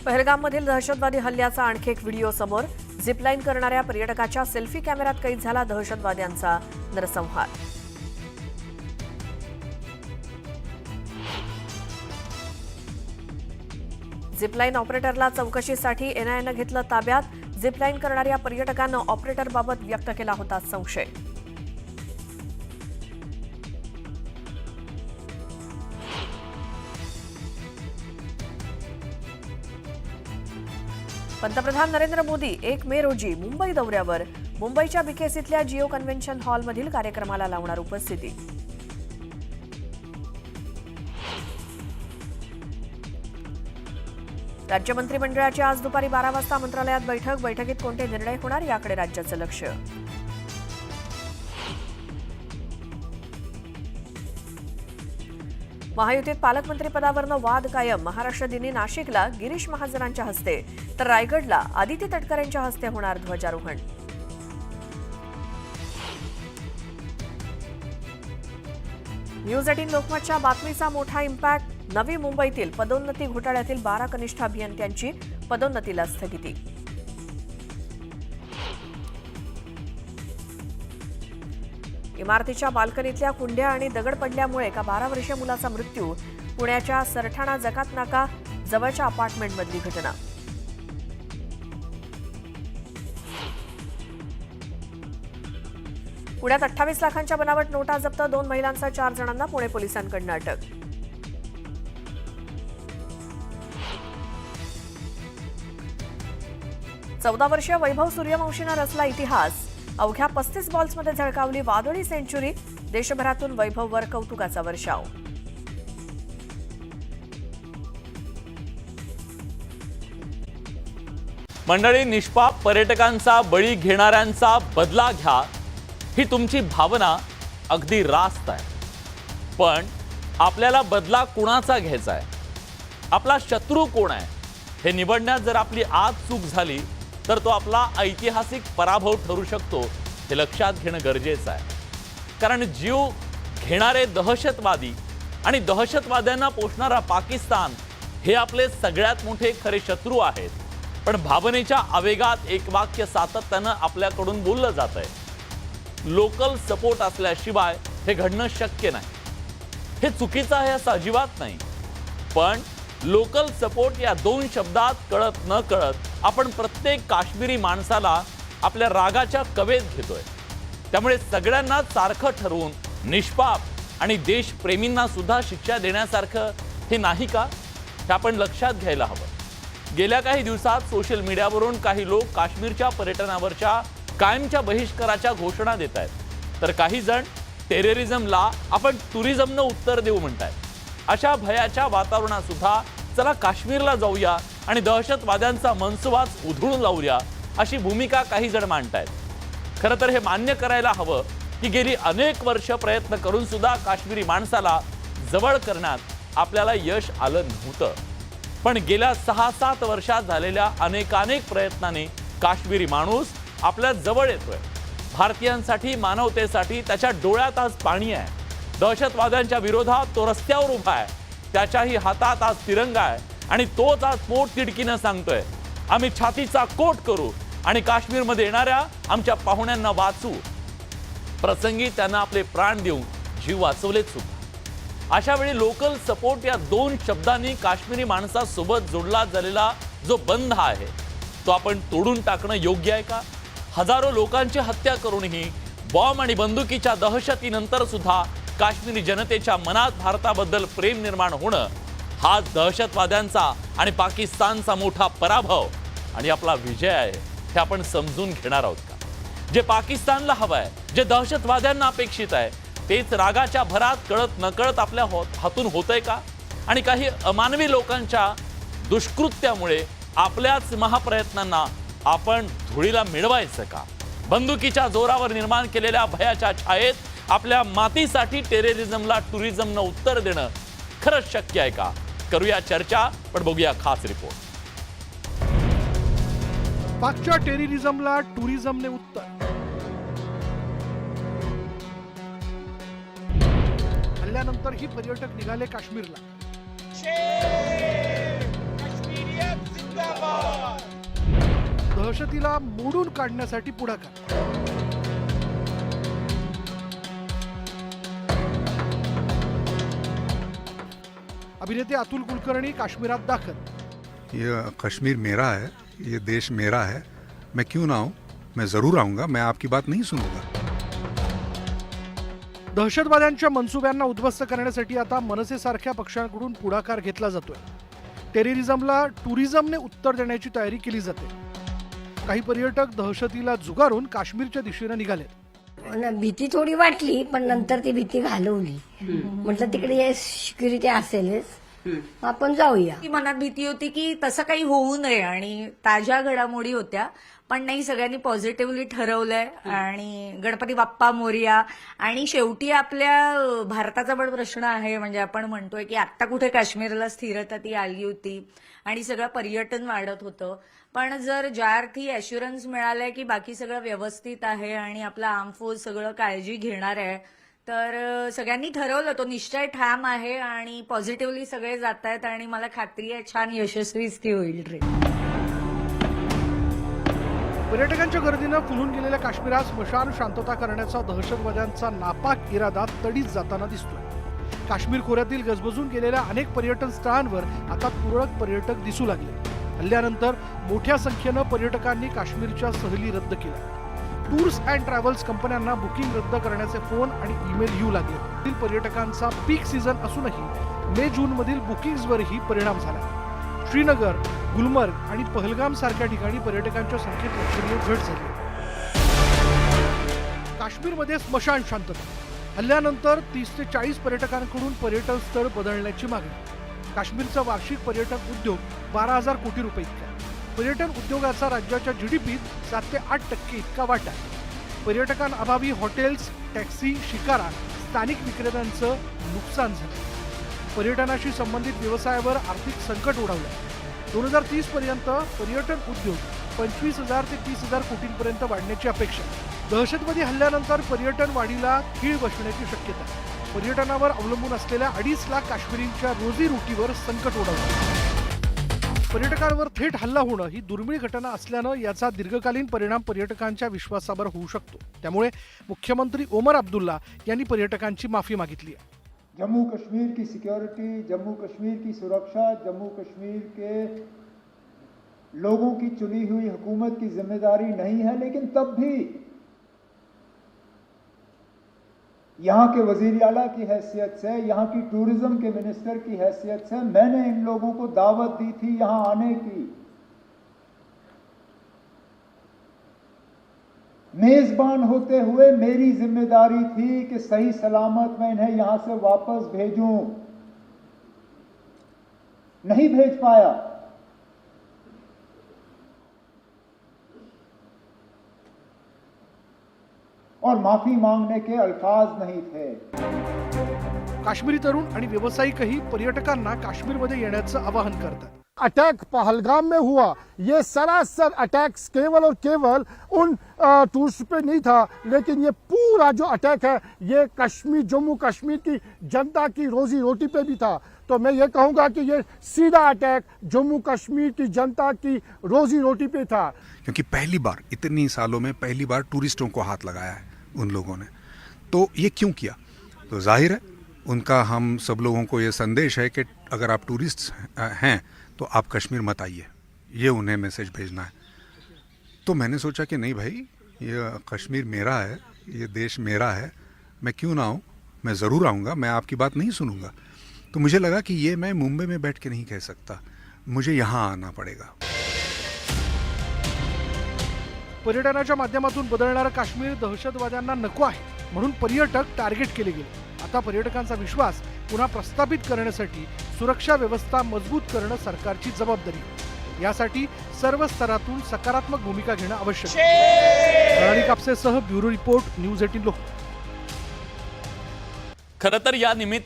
पहलगाममधील दहशतवादी हल्ल्याचा आणखी एक व्हिडिओ समोर. झिपलाईन करणाऱ्या पर्यटकाच्या सेल्फी कॅमेऱ्यात कैद झाला दहशतवाद्यांचा नरसंहार. झिपलाईन ऑपरेटरला चौकशीसाठी एनआयएनं घेतलं ताब्यात. झिपलाईन करणाऱ्या पर्यटकानं ऑपरेटरबाबत व्यक्त केला होता संशय. पंतप्रधान नरेंद्र मोदी 1 मे रोजी मुंबई दौऱ्यावर. मुंबईच्या बीकेसीतल्या जिओ कन्व्हेन्शन हॉलमधील कार्यक्रमाला लावणार उपस्थिती. राज्य मंत्रिमंडळाची आज दुपारी 12 वाजता मंत्रालयात बैठक. बैठकीत कोणते निर्णय होणार याकडे राज्याचं लक्ष. महायुतीत पालकमंत्रीपदावरनं वाद कायम. महाराष्ट्र दिनी नाशिकला गिरीश महाजनांच्या हस्ते तर रायगडला आदिती तटकरेंच्या हस्ते होणार ध्वजारोहण. न्यूज 18 लोकमतच्या बातमीचा मोठा इम्पॅक्ट. नवी मुंबईतील पदोन्नती घोटाळ्यातील 12 कनिष्ठ अभियंत्यांची पदोन्नतीला स्थगिती. इमारतीच्या बाल्कनीतल्या कुंड्या आणि दगड पडल्यामुळे एका 12 वर्षीय मुलाचा मृत्यू. पुण्याच्या सरठाणा जकात नाका जवळच्या अपार्टमेंटमधली घटना. पुण्यात 28 लाखांच्या बनावट नोटा जप्त. 2 महिलांसह 4 जणांना पुणे पोलिसांकडून अटक. चौदा वर्षीय वैभव सूर्यवंशीनं रचला इतिहास. अवघ्या 35 बॉल्समध्ये झळकावली वादळी सेंचुरी. देशभरातून वैभववर कौतुकाचा वर्षाव. मंडळी, निष्पाप पर्यटकांचा बळी घेणाऱ्यांचा बदला घ्या ही तुमची भावना अगदी रास्त आहे. पण आपल्याला बदला कुणाचा घ्यायचा आहे, आपला शत्रू कोण आहे हे निवडण्यात जर आपली आज चूक झाली तर तो आपला ऐतिहासिक पराभव ठरू शकतो. हे लक्षात घेणं गरजेचं आहे. कारण जीव घेणारे दहशतवादी आणि दहशतवाद्यांना पोषणारा पाकिस्तान हे आपले सगळ्यात मोठे खरे शत्रू आहेत. पण भावनेच्या आवेगात एक वाक्य सातत्यानं आपल्याकडून बोललं जात आहे. लोकल सपोर्ट असल्याशिवाय हे घडणं शक्य नाही. हे चुकीचं आहे असं अजिबात नाही. पण लोकल सपोर्ट या 2 शब्दात कळत न कळत आपण प्रत्येक काश्मीरी माणसाला आपल्या रागाच्या कवेत घेतोय. त्यामुळे सगळ्यांना सारखं ठरवून निष्पाप आणि देशप्रेमींना सुद्धा शिक्षा देण्यासारखं हे नाही का, हे आपण लक्षात घ्यायला हवं. गेल्या काही दिवसात सोशल मीडियावरून काही लोक काश्मीरच्या पर्यटनावरच्या कायमच्या बहिष्काराच्या घोषणा देत आहेत. तर काही जण टेररिझमला आपण टुरिझमनं उत्तर देऊ म्हणतायत. अशा भयाच्या वातावरणात सुद्धा चला काश्मीरला जाऊया आणि दहशतवाद्यांचा मनसुबाच उधळून लावूया अशी भूमिका काही जण मांडतायत. खरं तर हे मान्य करायला हवं की गेली अनेक वर्ष प्रयत्न करून सुद्धा काश्मीरी माणसाला जवळ करण्यात आपल्याला यश आलं नव्हतं. पण गेल्या 6-7 वर्षात झालेल्या अनेकानेक प्रयत्नांनी काश्मीरी माणूस आपल्या जवळ येतोय. भारतीयांसाठी, मानवतेसाठी त्याच्या डोळ्यात आज पाणी आहे. दहशतवाद्यांच्या विरोधात तो रस्त्यावर उभा आहे. त्याच्याही हातात आज तिरंगा आहे आणि तोच आज पोट तिडकीनं सांगतोय, आम्ही छातीचा कोट करू आणि काश्मीरमध्ये येणाऱ्या आमच्या पाहुण्यांना वाचू. प्रसंगी त्यांना आपले प्राण देऊन जीव वाचवलेत सुद्धा. अशा वेळी लोकल सपोर्ट या 2 शब्दांनी काश्मीरी माणसासोबत जोडला झालेला जो बंध आहे तो आपण तोडून टाकणं योग्य आहे का? हजारो लोकांची हत्या करूनही बॉम्ब आणि बंदुकीच्या दहशतीनंतर सुद्धा काश्मीरी जनतेच्या मनात भारताबद्दल प्रेम निर्माण होणं हा दहशतवाद्यांचा आणि पाकिस्तानचा मोठा पराभव आणि आपला विजय आहे. हे आपण समजून घेणार आहोत का? जे पाकिस्तानला हवं आहे, जे दहशतवाद्यांना अपेक्षित आहे, तेच रागाच्या भरात कळत नकळत आपल्या हातून होतंय का? आणि काही अमानवी लोकांच्या दुष्कृत्यामुळे आपल्याच महाप्रयत्नांना आपण धुळीला मिळवायचं का? बंदुकीच्या जोरावर निर्माण केलेल्या भयाच्या छायेत आपल्या मातीसाठी टेररिझमला टुरिझमनं उत्तर देणं खरंच शक्य आहे का? करूया चर्चा, पण बघूया खास रिपोर्ट. पाकच्या टेररिझमला टुरिझमने उत्तर. हल्ल्यानंतरही पर्यटक निघाले काश्मीरला. दहशतीला मोडून काढण्यासाठी पुढाकार. अभिनेते अतुल कुलकर्णी काश्मीरात दाखल. ये कश्मीर मेरा है, ये देश मेरा है, मैं क्यों ना आऊं? मैं जरूर आऊंगा, मैं आपकी बात नहीं सुनूंगा. दहशतवाद्यांच्या मनसुब्यांना उद्ध्वस्त करण्यासाठी आता मनसेसारख्या पक्षांकडून पुढाकार घेतला जातोय. टेररिझमला टुरिझमने उत्तर देण्याची तयारी केली जाते. काही पर्यटक दहशतीला जुगारून काश्मीरच्या दिशेने निघाले. भीती थोडी वाटली, पण नंतर ती भीती घालवली. म्हटलं तिकडे सिक्युरिटी असेलच, आपण जाऊया. की मनात भीती होती की तसं काही होऊ नये आणि ताज्या घडामोडी होत्या, पण नाही, सगळ्यांनी पॉझिटिव्हली ठरवलंय आणि गणपती बाप्पा मोरया. आणि शेवटी आपल्या भारताचा पण प्रश्न आहे, म्हणजे आपण म्हणतोय की आत्ता कुठे काश्मीरला स्थिरता ती आली होती आणि सगळं पर्यटन वाढत होतं, पण जर ज्या अर्थी ॲश्युरन्स मिळालंय की बाकी सगळं व्यवस्थित आहे आणि आपला आर्म फोर्स सगळं काळजी घेणार आहे, तर सगळ्यांनी ठरवलं, तो निश्चय ठाम आहे आणि पॉझिटिव्हली सगळे जात आहेत आणि मला खात्री आहे छान यशस्वीच ती होईल ट्रेन. पर्यटकांच्या गर्दीनं फुलून गेलेल्या काश्मीरात स्मशान शांतता करण्याचा दहशतवाद्यांचा नापाक इरादा तडीत जाताना दिसतोय. काश्मीर खोऱ्यातील गजबजून गेलेल्या अनेक पर्यटन स्थळांवर आता तुरळक पर्यटक दिसू लागले. हल्ल्यानंतर मोठ्या संख्येनं पर्यटकांनी काश्मीरच्या सहली रद्द केल्या. टूर्स अँड ट्रॅव्हल्स कंपन्यांना बुकिंग रद्द करण्याचे फोन आणि ईमेल येऊ लागले. पर्यटकांचा पीक सीझन असूनही मे जून मधील बुकिंग्सवरही परिणाम झाला. श्रीनगर, गुलमर्ग आणि पहलगाम सारख्या ठिकाणी पर्यटकांच्या संख्येत लक्षणीय घट झाली. काश्मीरमध्ये स्मशान शांतता. हल्ल्यानंतर 30 ते 40 पर्यटकांकडून पर्यटन स्थळ बदलण्याची मागणी. काश्मीरचा वार्षिक पर्यटन उद्योग 12,000 कोटी रुपये इतका. पर्यटन उद्योगाचा राज्याच्या जीडीपीत 7 ते 8% इतका वाटा. पर्यटकांअभावी हॉटेल्स, टॅक्सी, शिकारा, स्थानिक विक्रेत्यांचं नुकसान झालं. पर्यटनाशी संबंधित व्यवसायावर आर्थिक संकट ओढवलं. 2030 पर्यंत पर्यटन उद्योग 25,000 ते 30,000 कोटींपर्यंत वाढण्याची अपेक्षा. दहशतवादी हल्ल्यानंतर पर्यटन वाढीला खीळ बसण्याची शक्यता. पर्यटनावर अवलंबून असलेल्या 2.5 लाख काश्मीरींच्या रोजीरोटीवर संकट ओढवलं. पर्यटकांवर थेट हल्ला होणं ही दुर्मिळ घटना असल्यानं याचा दीर्घकालीन परिणाम पर्यटकांच्या विश्वासावर होऊ शकतो. त्यामुळे मुख्यमंत्री ओमर अब्दुल्ला यांनी पर्यटकांची माफी मागितली आहे. जम्मू कश्मीर की सिक्योरिटी, जम्मू कश्मीर की सुरक्षा, जम्मू कश्मीर के लोगों की चुनी हुई हुकूमत की जिम्मेदारी नहीं है, लेकिन तब भी यहाँ के वजीर आला की हैसियत से, यहाँ की टूरिज्म के मिनिस्टर की हैसियत से मैंने इन लोगों को दावत दी थी यहाँ आने की. मेजबान होते हुए मेरी जिम्मेदारी थी कि सही सलामत मैं इन्हें यहां से वापस भेजूं. नहीं भेज पाया. और माफी मांगने के अल्फाज नहीं थे. काश्मीरी तरुण आणि व्यावसायिकही पर्यटकांना काश्मीरमध्ये येण्याचं आवाहन करतात. अटैक पहलगाम में हुआ, ये सरासर अटैक्स केवल और केवल उन टूरिस्ट पे नहीं था, लेकिन ये पूरा जो अटैक है ये कश्मीर, जम्मू कश्मीर की जनता की रोजी रोटी पे भी था. तो मैं ये कहूँगा कि ये सीधा अटैक जम्मू कश्मीर की जनता की रोजी रोटी पे था. क्योंकि पहली बार, इतनी सालों में पहली बार टूरिस्टों को हाथ लगाया है उन लोगों ने. तो ये क्यों किया? तो जाहिर है उनका हम सब लोगों को ये संदेश है कि अगर आप टूरिस्ट हैं तो आप कश्मीर मत आइए, ये उन्हें मैसेज भेजना है. तो मैंने सोचा कि नहीं भाई, ये कश्मीर मेरा है, ये देश मेरा है, मैं क्यों ना आऊँ? मैं ज़रूर आऊँगा, मैं आपकी बात नहीं सुनूंगा. तो मुझे लगा कि ये मैं मुंबई में बैठ के नहीं कह सकता, मुझे यहाँ आना पड़ेगा. पर्यटनाच्या माध्यमातून बदलणारं काश्मीर दहशतवाद्यांना नको आहे, म्हणून पर्यटक टार्गेट केले गेले. आता पर्यटकांचा विश्वास पुन्हा प्रस्थापित करण्यासाठी सुरक्षा व्यवस्था मजबूत करणं सरकारची जबाबदारी आहे. यासाठी सर्व स्तरातून सकारात्मक भूमिका घेणं आवश्यक आहे. प्रणाली कापसेसह ब्युरो रिपोर्ट, न्यूज 18 लोक. खरं तर या निमित्त